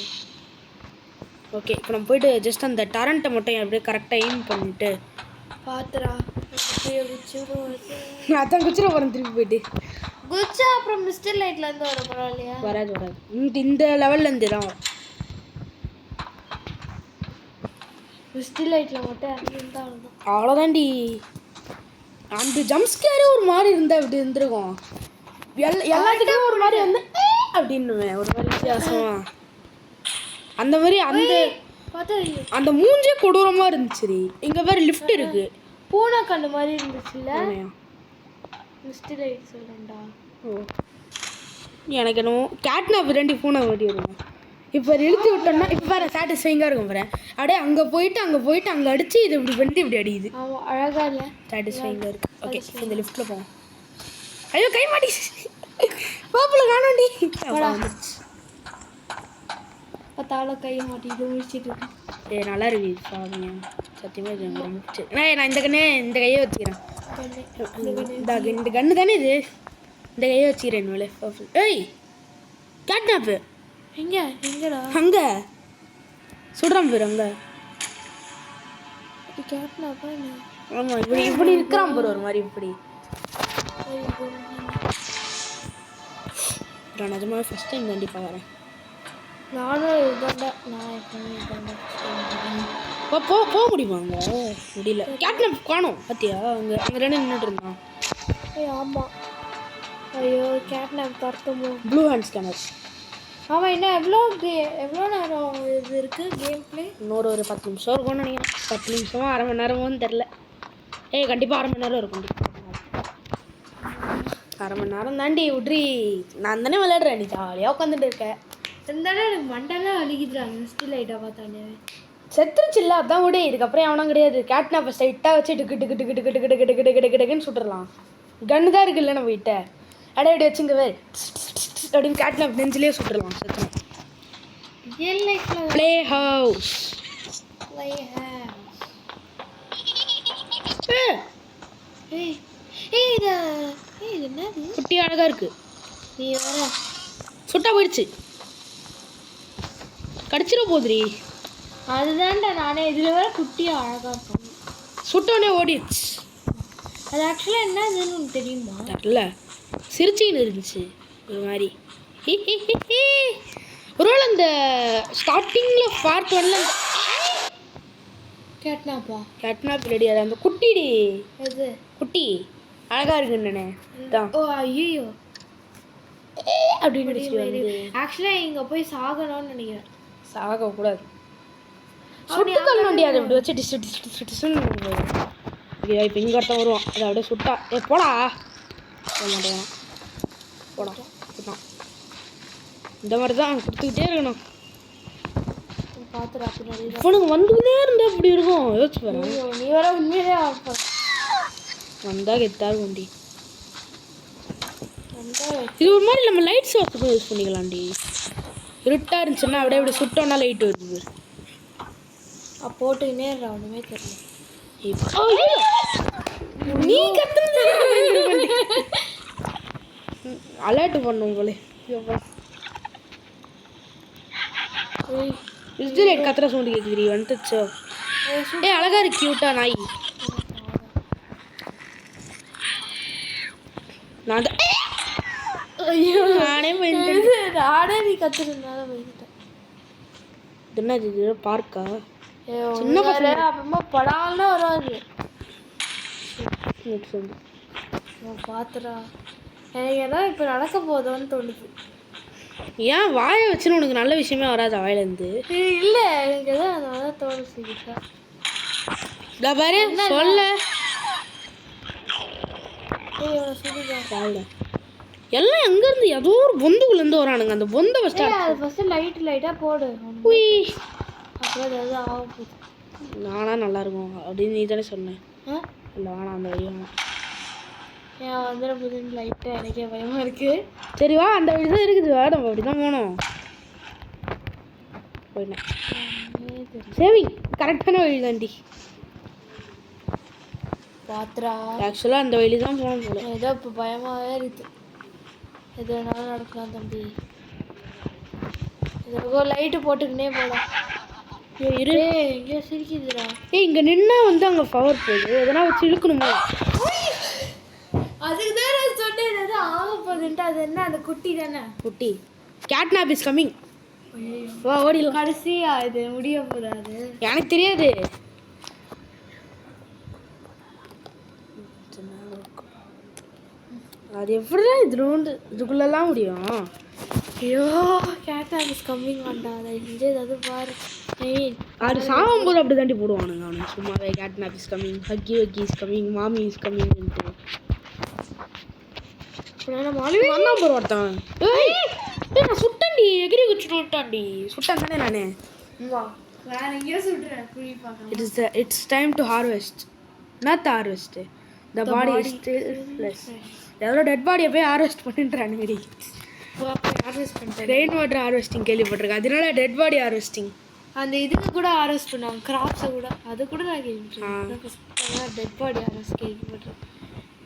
ஓகே இப்போ நம்ம போயிட்டு ஜஸ்ட் அந்த டரண்ட்டை மட்டும் அப்படியே கரெக்டாக எய்ம் பண்ணிட்டு பார்த்துடா. அதான் குச்சிர போகிறேன் திருப்பி போயிட்டு குச்சா. அப்புறம் மிஸ்டர் லைட்லேருந்து வர பரவாயில்லையா? வராது. இந்த லெவல்லேருந்து தான் வரும். மிஸ்டர் லைட்டில் மட்டும் இருந்தால் அவ்வளோதான்டி. அந்த ஜம்ப்ஸ்கேரே ஒரு மாதிரி இருந்தால் இப்படி இருந்திருக்கும். எல்லாத்துக்கும் ஒரு மாதிரி வந்து அப்படின்னு ஒரு மாதிரி வித்தியாசமா அந்த மாதிரி அந்த மூஞ்சே கொடூரமாக இருந்துச்சு. இங்கே வேறு லிஃப்ட் இருக்கு. பூனை கண்ணு மாதிரி இருந்துச்சுல்ல. Mister light சொல்கிறேன்டா. ஓ எனக்கு என்னமோ கேட்னாப் 2 ஃபோனை ஓட்டி வருவேன். இப்போ இழுத்து விட்டோம்னா இப்போ வேறு சாட்டிஸ்ஃபைங்காக இருக்கும் பாரு. அப்படியே அங்கே போயிட்டு அங்கே அடித்து இது இப்படி பண்ணிட்டு இப்படி அடிக்குது. ஆமாம் அழகா இல்லை சாட்டிஸ்ஃபைங்காக இருக்குது. ஓகே இந்த லிஃப்ட்டில் போவோம். ஐயோ கை மாட்டி பாப்பில் காணோண்டி. பார்த்தாலும் கை மாட்டிட்டு முடிச்சிட்டு இருக்கேன். நல்லா இருக்கு சாமியா சத்தியமாக. நான் இந்த கையை வச்சுக்கிறேன். இந்த கன்று தானே இது. இந்த கையை வச்சுக்கிறேன் என்னோட ஏய் கேட்னாப்பு எங்கடா அங்கே சுடுறான் பேர் அங்கே. கேட்னாப்பா ஆமாம் இப்படி இருக்கிறான் பேர் ஒரு மாதிரி இப்படி. நான் நிஜமாவே ஃபஸ்ட் டைம் கண்டிப்பாக வரேன். நானும் இதுதாண்டா நான் எப்பவுமே இதுதாண்டா போக முடியுமா அங்கே? முடியல. கேட்னாப் காணோம் பார்த்தியா? அங்கே 2 நின்றுட்டு இருந்தான். ஆமாம் ஐயோ கேட்னாப் தரத்துமோ. Blue hand scanner. ஆமாம் இன்னும் எவ்வளோ நேரம் இது இருக்குது கேம் ப்ளே? இன்னொரு ஒரு 10 நிமிஷம் இருக்கும்னு நினைக்கிறேன். 10 நிமிஷமோ அரை மணி நேரமோன்னு தெரில. கண்டிப்பாக அரை மணி நேரம் இருக்கும். அரை மணி நேரம் தாண்டி விட்ரி. நான் தானே விளையாடுறேன். நீ ஜாலியாக உட்காந்துட்டு இருக்கேன். இருந்தாலும் எனக்கு மண்டெல்லாம் வலிக்குதுறாங்க மிஸ்டி லைட்டாக பார்த்தானே. செத்துருச்சு இல்லை அதான் விட. இதுக்கப்புறம் எவனும் கிடையாது. கேட்னாப்பை ஸ்ட்ரைட்டாக வச்சு டக்குன்னு சுட்டுடலாம். கன்று தான் இருக்குல்ல நம்ம கிட்ட. அப்படி வச்சுங்க அப்படின்னு கேட்னாப் நெஞ்சிலே சுட்டுடலாம். செத்துரும். ரியல் லைஃப்பில் ப்ளே ஹவுஸ். இது என்னது? குட்டி அழகாக இருக்கு. நீ வர சுட்டா போயிடுச்சு. கடிச்சிட போதுரி. அதுதான்டா நானே இதில் வேற குட்டியாக அழகாக இருக்கும். சுட்டோடனே ஓடிடுச்சு. அது ஆக்சுவலாக என்னதுன்னு உனக்கு தெரியுமா? தெரில. சிரிச்சின்னு இருந்துச்சு ஒரு மாதிரி. ஒருவேளை அந்த ஸ்டார்டிங்கில் பார்ட் 1ல கேட்னாப் ரெடி. அது அந்த குட்டிடி. எது குட்டி அழகாக இருக்குன்னு தான். ஓ ஐயோ அப்படின்னு ஆக்சுவலாக இங்கே போய் சாகணும்னு நினைக்கிறேன். சாகக்கூடாது. சுட்டு தள்ளணுண்டி. அதை அப்படி வச்சு டிஸ்ன்னு இப்போ இங்கே ஒருத்தன் வருவான். அதை அப்படியே சுட்டா போடா போக மாட்டேன். போடா சுட்டான். இந்த மாதிரி தான் கொடுத்துக்கிட்டே இருக்கணும். பார்த்துடா பின்னாடி இவனுக்கு வந்துக்கிட்டே இருந்தால் இப்படி இருக்கும். யோசிச்சு பாரு. நீ வர உண்மையிலே வந்தால் கெத்தாக உண்டி. இது ஒரு மாதிரி நம்ம லைட் சோர்ஸுக்கும் யூஸ் பண்ணிக்கலாம்டி. இருட்டாக இருந்துச்சுன்னா அப்படியே இப்படி சுட்டோன்னா லைட் வருது. போட்டுக்கினே ஒன்றுமே தெரியல. நீ கத்துனது அலர்ட் பண்ணும் உங்களே. லைட் கத்துற சவுண்டு கேட்குறீ வந்துச்சோ. அழகா இருக்கு கியூட்டா நாய். நான் நானே நானே நீ கத்துறதுனால போயிட்டேன். என்னது இது பார்க்கா? சின்ன பசங்க அப்பமா படாம வராது. பார்த்துடா எனக்கு ஏதாவது இப்போ நடக்க போதோன்னு தோணுது. ஏன் வாயை வச்சுன்னு உனக்கு நல்ல விஷயமே வராது வாயிலேருந்து? இல்லை எனக்கு எதாவது அதனால தோணுச்சுக்கிட்டா. பாரு சொல்ல எல்லாம் எங்கேருந்து ஏதோ ஒரு பொந்துக்குள்ளேருந்து வரானுங்க. அந்த பொந்தை ஃபஸ்ட்டு லைட்டாக போடு. அப்புறம் ஏதாவது ஆக போகுது. நானா நல்லா இருக்கும் அப்படின்னு நீ தானே சொன்னேன். இல்லை வேணாம் அந்த வழி வேணாம். ஏன் வந்துட போதுன்னு லைட்டாக எனக்கே பயமாக இருக்குது. சரி வா அந்த வழி தான் இருக்குது. வா நம்ம அப்படி தான் போகணும். போயிடலாம். சரி கரெக்டான வழி தாண்டி. பாத்ரா ஆக்சுவலாக அந்த வழி தான் போகணும் போல. ஏதோ இப்போ பயமாகவே இருக்குது. எது வேணாலும் நடக்கலாம் தம்பி. ஏதோ லைட்டு போட்டுக்கினே போகலாம். இரு எங்கேயோ சிரிக்குதுடா. இங்கே நின்னா வந்து அங்கே பவர் போகுது. எதனா வச்சு இழுக்கணுமா? அதுக்கு தான் நான் சொன்னேன் ஏதாவது ஆக போகுதுன்ட்டு. அது என்ன அந்த குட்டி தானே? குட்டி. கேட்னாப் இஸ் கம்மிங். வா ஓடிடலாம். கடைசியா இது முடிய போதாது. எனக்கு தெரியாது. அது எப்படிதான் இதுக்குள்ளெல்லாம் முடியும்? ஐயோ கேட்னாப் இஸ் கம்மிங் வேண்டாம். அதை செஞ்சு ஏதாவது பாரு. அது சாகும்போது அப்படி தாண்டி போடுவானுங்க அவனுக்கு சும்மாவே. கேட்னாப் is coming, Hakki is coming, மாமி இஸ் கம்மிங்ன்ட்டு. வந்தான் போற ஒருத்தன். ஏய் நான் சுட்டேன்டி, எகிரி குச்சிட்டு விட்டான்டி. சுட்டேன் தானே நானு. வேற எங்கேயோ சுடுறேன் குழி பார்க்கலாம். It's time to harvest. Not harvest. The body is still fresh. எவ்வளோ டெட் பாடியை போய் ஹார்வெஸ்ட் பண்ணிட்டுறானுங்கடி. ஹார்வெஸ்ட் பண்ணிட்டேன். ரெயின் வாட்டர் ஹார்வெஸ்டிங் கேள்விப்பட்டிருக்கேன். அதனால டெட் பாடி ஹார்வெஸ்டிங். அந்த இதுக்கு கூட ஹார்வெஸ்ட் பண்ணுவாங்க, கிராப்ஸை கூட. அது கூட நான் கேள்விப்பட்டிருக்கேன். டெட் பாடி ஹார்வெஸ்ட் கேள்விப்பட்டிருக்கேன்.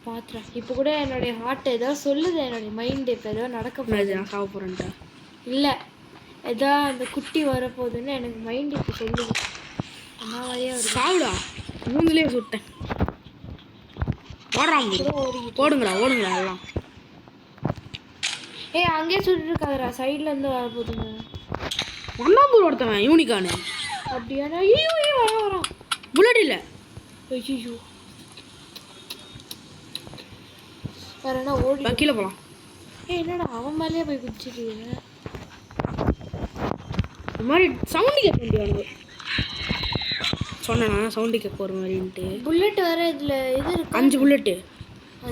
பார்த்துறேன். இப்போ கூட என்னுடைய ஹார்ட் ஏதோ சொல்லுது, என்னுடைய மைண்ட் இப்போ ஏதோ நடக்க போகுது. நான் சாவ போகிறேன்ட்டா. இல்லை, ஏதோ அந்த குட்டி வரப்போகுதுன்னு எனக்கு மைண்ட் இப்போ சொல்லுது. அந்த மாதிரியே ஒரு சாவுடா, மூணுலேயே சுட்டேன். ஓடுறான் ஓடுங்களா ஓடுங்களா எல்லாம். ஏய் அங்கேயே சுட்டு இருக்காதரா, சைட்லேருந்து வரப்போகுதுங்க. ஒன்றாம் போர் ஒருத்தவன் யூனிகானு. அப்படியானா ஐயோ வரான். புல்லட் இல்லை. ஐயோ வேறனா ஓடி கீழே போகலாம். ஏய் என்னடா அவன் மேலேயே போய் குதிச்சிட்டீங்க. இந்த மாதிரி சவுண்டு கேட்க முடியாது. சொன்னேன்னா சவுண்டு கேட்க ஒரு மாதிரின்ட்டு. புல்லட் வேற இதில் இது இருக்கு. 5 புல்லட்டு.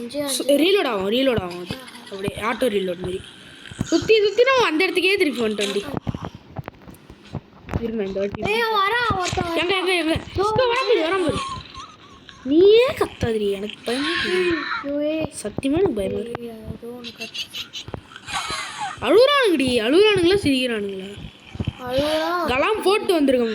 5 ரீலோட் ஆகும் அது. அப்படியே ஆட்டோ ரீலோட் மாதிரி சுற்றி நம்ம அந்த இடத்துக்கே திருப்பி வந்துட்டோண்டி. இருங்க இந்த வாட்டி. எங்க வராம நீயே கத்தாதிரி, எனக்கு பயமா. சத்தியமா எனக்கு பயமா. அழுகுறானுங்கடி, அழுகுறானுங்களா சிரிக்கிறானுங்களா? கலாம் போட்டு வந்துருக்கோம்.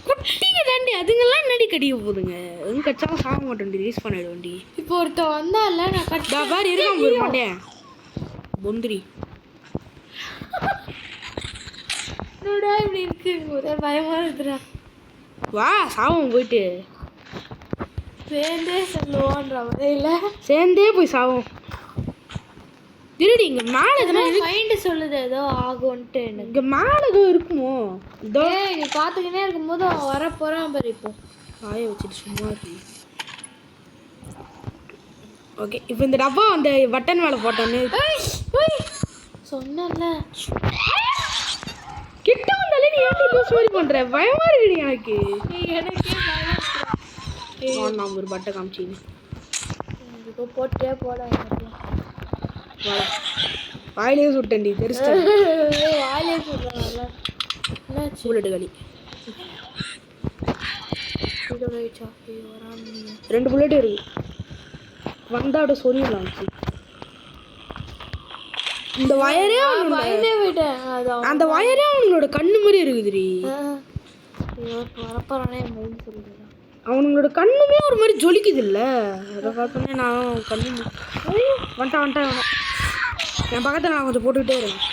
குட்டிங்க தாண்டி, அதுங்கெல்லாம் என்னடி கடிக்க போகுதுங்க. எங்க கச்சாலும் சாக மாட்டேன், ரீஸ் பண்ணிடுவேன்டி. இப்போ ஒருத்த வந்தால நான் கட்டா பாரு இருக்கான் போய் மாட்டேன் பொந்திரி. என்னடா இப்படி இருக்கு, ஒரே பயமா இருக்குடா. வா சாவும் போயிட்டு சேர்ந்தே சொல்லுவோன்ற வரையில சேர்ந்தே போய் சாவும். திருடி இங்க மேல எதனா மைண்ட் சொல்லுது ஏதோ ஆகும்ட்டு. எனக்கு இங்க மேல ஏதோ இருக்குமோ. இதோ நீ பார்த்துக்கினே இருக்கும்போது அவன் வர போறான் பாரு. இப்போ காய வச்சுட்டு சும்மா இருக்கு. ஓகே இப்போ இந்த டப்பா அந்த பட்டன் மேலே போட்டோன்னு சொன்னல கிட்ட வந்தாலே நீ ஏன் லூஸ் மாதிரி பண்ற? பயமா இருக்குடி எனக்கு. எனக்கே நான் ஒரு பட்டை காமிச்சின்னு இப்போ போட்டே போட வாயிலே சுட்டேன்டி, தெரிச்சு வாயிலே சொல்றாங்கல்ல. என்னாச்சு புல்லட் களி. இதோட சாப்பி வராம 2 புல்லட் இருக்கு. வந்தாட சொல்லிடலாம். இந்த வயரே பயந்தே போயிட்டேன். அந்த வயரே அவங்களோட கண்ணு மாதிரி இருக்குதுடி. வரப்போறானே மைண்ட் சொல்லுது. அவனுங்களோட கண்ணுமே ஒரு மாதிரி ஜொலிக்குது இல்லை? அதை பார்த்தோன்னே நான் கண்ணு வந்துட்டான். என் பக்கத்தில் நான் கொஞ்சம் போட்டுக்கிட்டே இருக்கேன்.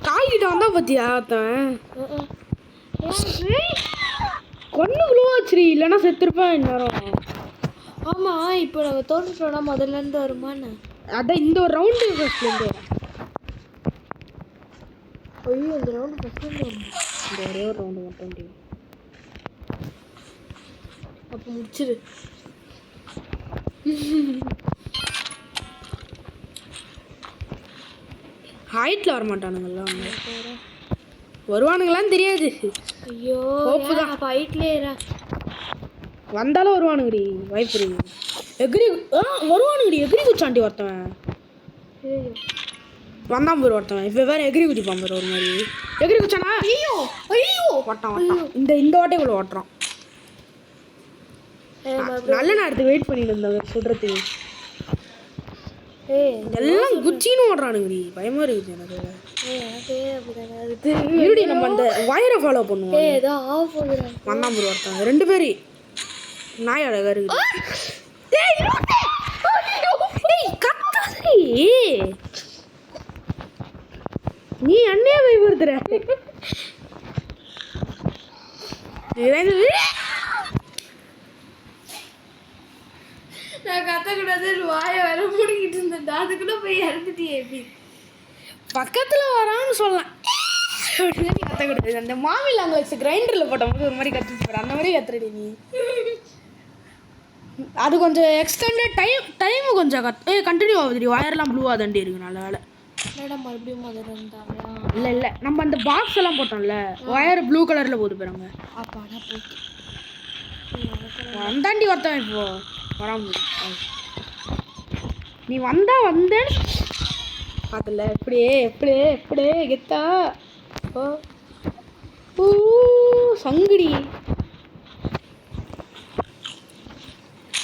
காய்கிட்ட வந்தா பார்த்தியா அத்தன் கொண்டு குழுவாச்சுரி, இல்லைன்னா செத்துருப்பேன் இந்நேரம். ஆமாம் இப்போ நாங்கள் தோற்றுட்டோம்னா முதல்லேருந்து வருமானு. அதான் இந்த ஒரு ரவுண்டு ஃபஸ்ட்லேருந்து. ஐயோ இந்த ரவுண்டு ஃபஸ்ட்லேருந்து வரும். இந்த ஒரே ஒரு ரவுண்டு மட்டும் அப்போ முடிச்சிரு. ஹைட்டில் வரமாட்டானுங்கள்லாம். வருவானுங்களான்னு தெரியாது. ஐயோ தான் அப்போ ஹைட்லேயே வந்தாலும் வருவானுங்கடி, வாய்ப்பு இருக்கு. எக்ரி வருவானுங்கடி. எக்ரி குச்சாண்டி ஒருத்தவன் வந்தான் போய் ஒருத்தவன். இப்போ வேறு எக்ரி குதிப்பான் போய் ஒரு மாதிரி. எக்ரி குச்சானா? ஐயோ ஐயோ ஓட்டான் இந்த வாட்டை இவ்வளோ ஓட்டுறான். நல்ல நேரத்துக்கு வெயிட் பண்ணிட்டு இருந்தாங்க சொல்கிறதுக்கு. எல்லாம் குச்சின்னு ஓடுறானுங்கடி, பயமாக இருக்குது எனக்கு. இருடி நம்ம அந்த வயரை ஃபாலோ பண்ணுவோம். ஏதோ ஆஃப் போகுது. வந்தான் போய் ஒருத்தவன் 2 பேர். நாய் அழகா இருக்குது. நீ அண்ணையா பயப்படுத்துற. நான் கத்தக்கூடாது வாயை வர முடிக்கிட்டு இருந்தேன். அதுக்குள்ள போய் இறந்துட்டியே. எப்படி பக்கத்தில் வரான்னு சொல்லலாம். கத்தக்கூடாது. அந்த மாமியில் அங்கே வச்சு கிரைண்டரில் போட்டபோது ஒரு மாதிரி கற்றுட்டு போகிற அந்த மாதிரி கத்துறடி நீ. அது கொஞ்சம் எக்ஸ்டெண்டட் டைமு கொஞ்சம் கண்டினியூ ஆகுதுடி. வயர்லாம் ப்ளூவாக தாண்டி இருக்கு. நல்ல வேலை. மேடம் மறுபடியும் முதல்ல இருந்தாங்களா? இல்லை நம்ம அந்த பாக்ஸ் எல்லாம் போட்டோம்ல, ஒயர் ப்ளூ கலரில் போகுது பாருங்க. அப்பாடா போட்டு வந்தாண்டி ஒருத்தன் இப்போ வராம நீ வந்தேன்னு பார்த்துல எப்படியே கெத்தா ஓ ஊ சங்குடி.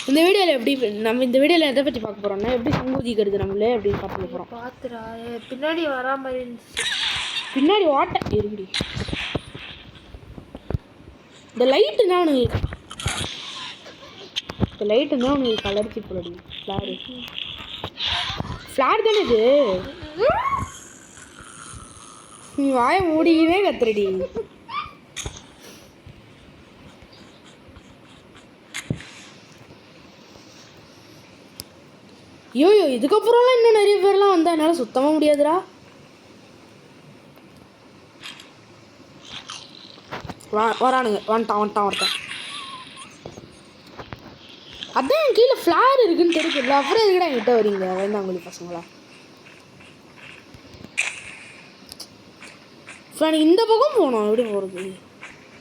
இந்த வீடியோவில் நம்ம இந்த வீடியோவில் எதை பற்றி பார்க்க போகிறோம்னா எப்படி சங்கூதிக்கிறது நம்மளே அப்படின்னு பார்த்துக்க போகிறோம். பார்த்துடா பின்னாடி வரா மாதிரி இருந்துச்சு. பின்னாடி ஓட்ட இருடி. இந்த லைட்டுன்னா உனக்கு கலர்ச்சி போலடி. ஃப்ளார் தானே இது. நீ வாயை மூடிக்கினே கத்துறடி. ஐயோ இதுக்கப்புறம்லாம் இன்னும் நிறைய பேர்லாம் வந்தா என்னால் சுத்தமாக முடியாதுடா. வரானுங்க வந்துட்டான் ஒருத்தன். அதான் கீழே ஃப்ளார் இருக்குன்னு தெரியுதுல்ல, அப்புறம் எதுக்கிட்ட என்கிட்ட வரீங்க வேண்டாங்களி பசங்களா. இந்த பக்கம் போனோம். எப்படி போகிறது?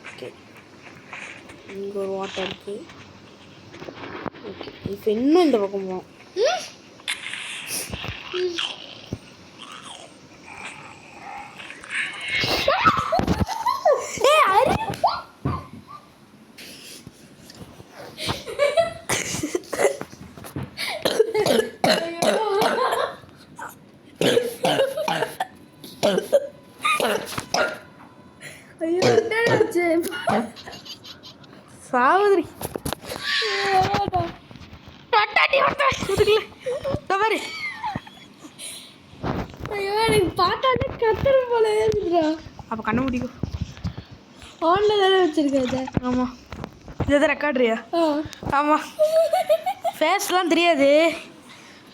ஓகே இங்கே ஒரு வாட்டர் இருக்குது. ஓகே இப்போ இன்னும் இந்த பக்கம் போனோம். சாவதிரி பாரு. ஐயோ எனக்கு பார்த்தாலே கத்துற போல இருக்குதுடா. அப்போ கண்ண முடிக்கும். ஆன்ல தானே வச்சிருக்காது. ஆமாம் இதை ரெக்கார்ட்ரியா? ஆமாம் ஃபேஸ்லாம் தெரியாது,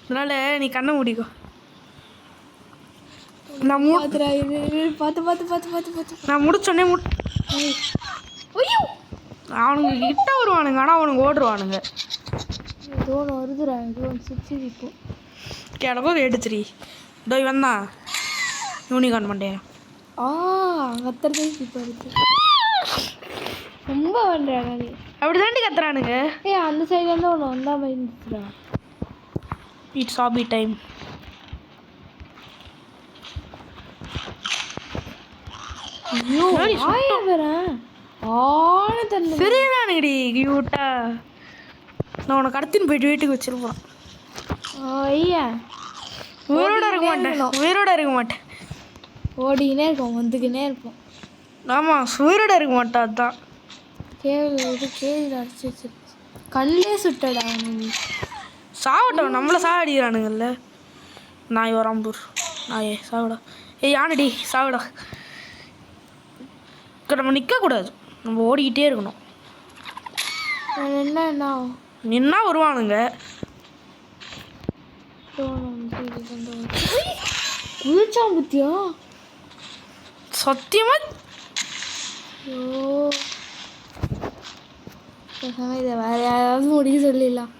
அதனால் நீ கண்ணை முடிக்கும். நான் நான் முடிச்சோடனே அவனுங்க கிட்ட வருவானுங்க, ஆனால் அவனுங்க ஓடுருவானுங்க. ஏதோ ஒன்று வருதுடா, ஏதோ ஒன்று சுற்றி இருக்கும். கிடக்கோ கேட்டுச்சிரி. இதோ வந்தான் யூனிகார்ன் பண்ணேன். கத்துறது இப்போ இருக்கு. ரொம்ப பண்ணுறாங்க நீ. அப்படி தாண்டி கத்துறானுங்க. அந்த சைட்லேருந்து ஒன்று வந்தா மாதிரி இருந்துச்சுடா. It's hobby time. ஐயோ ஆயா வரேன் தண்ணி சரியானுங்கடி கியூட்டா. நான் உனக்கு கடத்தின்னு போயிட்டு வீட்டுக்கு வச்சிருப்போம். ஐயா உயிரோட இருக்க மாட்டேன். ஓடிக்கினே இருப்போம், வந்துக்கினே இருப்போம். ஆமாம் உயிரோட இருக்க மாட்டேன். அதுதான் கேள்வி அடிச்சு வச்சிருச்சு. கண்ணிலே சுட்டடா நீ. சாவட்டும், நம்மளை சாவடிக்கிறானுங்கல்ல. நாய் வராம்பூர் நாயே சாவிடா. யானடி சாவிடா. நம்ம நிற்கக்கூடாது, நம்ம ஓடிக்கிட்டே இருக்கணும். என்ன நின்னா வருவானுங்க. குளிச்சான் பத்தியா சத்தியமா. இதை வேற யாராவது முடிக்க சொல்லிடலாம்.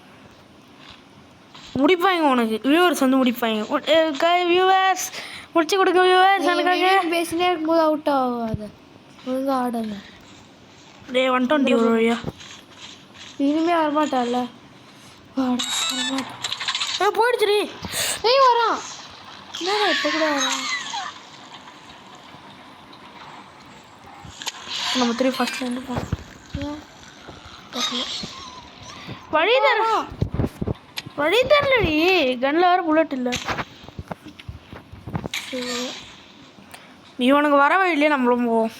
முடிப்பாங்க உனக்கு வியூவர்ஸ் வந்து முடிப்பாங்க. வியூவர்ஸ் முடிச்சு கொடுக்க வியூவர்ஸ். எனக்காக பேசினே இருக்கும்போது அவுட் ஆகாது, ஒழுங்காக ஆடுங்க. 120 ஒரு வழியா இனிமே வரமாட்டால. போயிடுச்சுரி. வரான் என்னடா இப்போ கூட வரான். நம்ம 3 ஃபர்ஸ்ட்லேருந்து போகணும். வழி தரலடி, கன்னில் வேறு புல்லட் இல்லை. இவனுக்கு வர வழியிலே நம்மளும் போவோம்.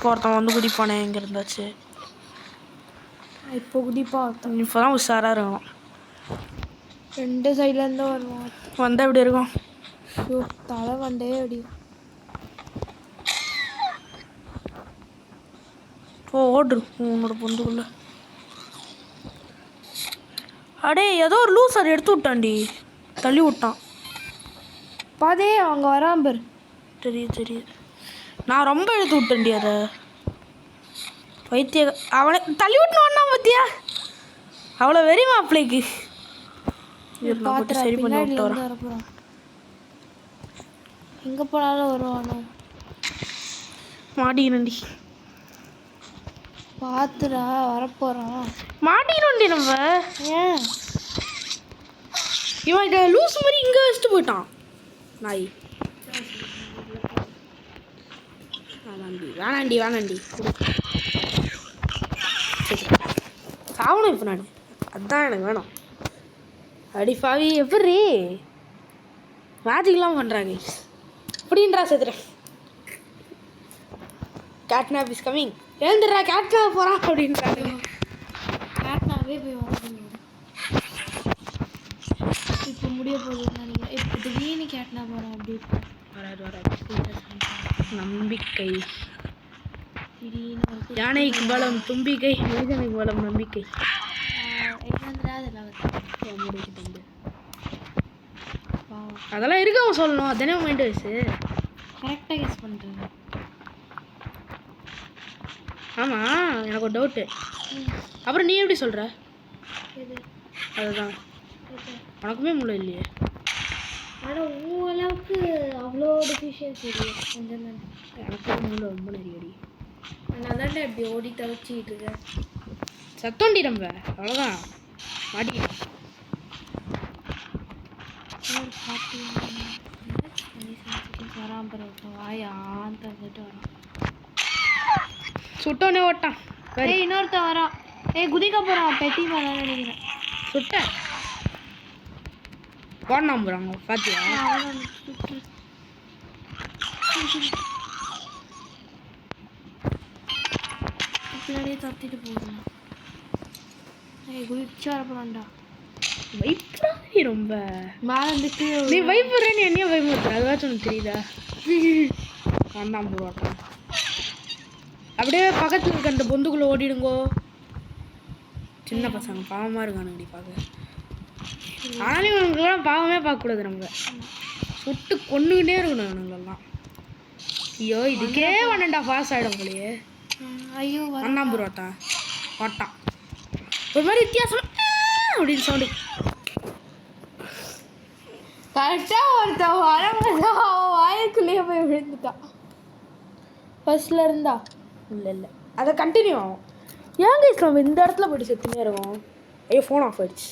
ஒருத்தன் வந்து குடிப்பானே எங்கே இருந்தாச்சு. இப்போ குடிப்பா ஒருத்தன். இப்போ தான் உஷாராக இருக்கும். 2 சைட்லேருந்து வருவான். வந்தால் எப்படி இருக்கும்? தலை வண்டே அடி. ஓடு உன்னோட பொந்துக்குள்ள. அடே ஏதோ ஒரு லூசர் எடுத்து விட்டான்டி, தள்ளி விட்டான். பாதே அவங்க வரான் பேர். தெரியுது. நான் ரொம்ப எடுத்து விட்டேன்டி அதை. வைத்திய அவனை தள்ளி விட்டுனா பார்த்தியா? அவ்வளோ வெறி மாப்பிள்ளைக்கு. சரி பண்ணி விட்டு வரேன். எங்கே போனாலும் வருவானோ. மாட்டிக்கிறேன்டி. பார்த்துடா வரப்போகிறான். மாட்டிக்கணும்டி நம்ம. ஏன் இவன் இதை லூஸ் மாதிரி இங்கே வச்சுட்டு போயிட்டான் நாய். வேணாண்டி சாவணும் இப்போ நான். அதுதான் எனக்கு வேணும். அடி பாவி எப்படி மேஜிக்லாம் பண்ணுறாங்க அப்படின்றா செத்துறேன். கேட்னாப் இஸ் கமிங். எழுந்துடுறா கேட்னாப் போகிறான் அப்படின்றாங்க. கேட்னாவே போய் வாங்க. இப்போ முடிய போகுதுன்னு நினைக்கிறேன். இப்போ திடீர்னு கேட்னா போகிறோம். அப்படி வராது. நம்பிக்கை திடீர்னு யானைக்கு பலம் தும்பிக்கை, மனிதனுக்கு பலம் நம்பிக்கை. அதெல்லாம் இருக்கு அவன் சொல்லணும். அதானே மைண்ட் வயசு. கரெக்டாக கெஸ் பண்ணுறேன். ஆமாம் எனக்கு ஒரு டவுட்டு. அப்புறம் நீ எப்படி சொல்கிற? இது அதுதான் உனக்குமே முள்ள இல்லையே. ஆனால் உன் அளவுக்கு அவ்வளோ டிஃபிஷியன்ஸ் இல்லையே. கொஞ்சம் தானே. எனக்கு முள்ள ரொம்ப நிறையடி. நான் தானே இப்படி ஓடி தவிச்சிக்கிட்டு இருக்கேன். சத்தோண்டி நம்ம அவ்வளோதான் மாட்டிக்கிட்டேன். வரான் பிறகு வாயான் தந்துட்டு வரான். சுட்டோன்னே ஓட்டான். ஏய் இன்னொருத்தன் வரான். குதிக்க போகிறான். பெட்டி மேலே நினைக்கிறேன். சுட்ட போனான் போகிறாங்க பார்த்தியா? பின்னாடியே தத்திட்டு போகணும். குதிச்சு வரப்போறான்டா. வைப்புறாடி ரொம்ப மேலே இருந்துட்டு நீ வைப்புறேன்னு என்னையும் பயமுறுத்துற. அதுவாச்சும் உனக்கு தெரியுதா? வேண்டாம் போடுவாட்டம். அப்படியே பக்கத்தில் இருக்க அந்த பொந்துக்குள்ளே ஓடிடுங்கோ. சின்ன பசங்க பாவமாக இருக்கானுங்கடி பார்க்க. ஆனாலும் இவனுங்களாம் பாவமே பார்க்கக்கூடாது. நம்ம சுட்டு கொண்டுகிட்டே இருக்கணும் இவனுங்களெல்லாம். ஐயோ இதுக்கே 1.5 hours ஆகிடும் போலையே. ஐயோ அண்ணாம் புரோட்டா ஓட்டான் ஒரு மாதிரி வித்தியாசம் அப்படின்னு சொல்லி கரெக்டாக ஒருத்தன் வரமுடியா அவன் வாய்க்குள்ளேயே போய் விழுந்துட்டான். ஃபர்ஸ்ட்ல இருந்தா இல்லை அதை கண்டினியூ ஆகும். ஏங்க இஸ்லாம் இந்த இடத்துல போய்ட்டு செத்துனே இருக்கும். ஐயோ ஃபோன் ஆஃப் ஆயிடுச்சு.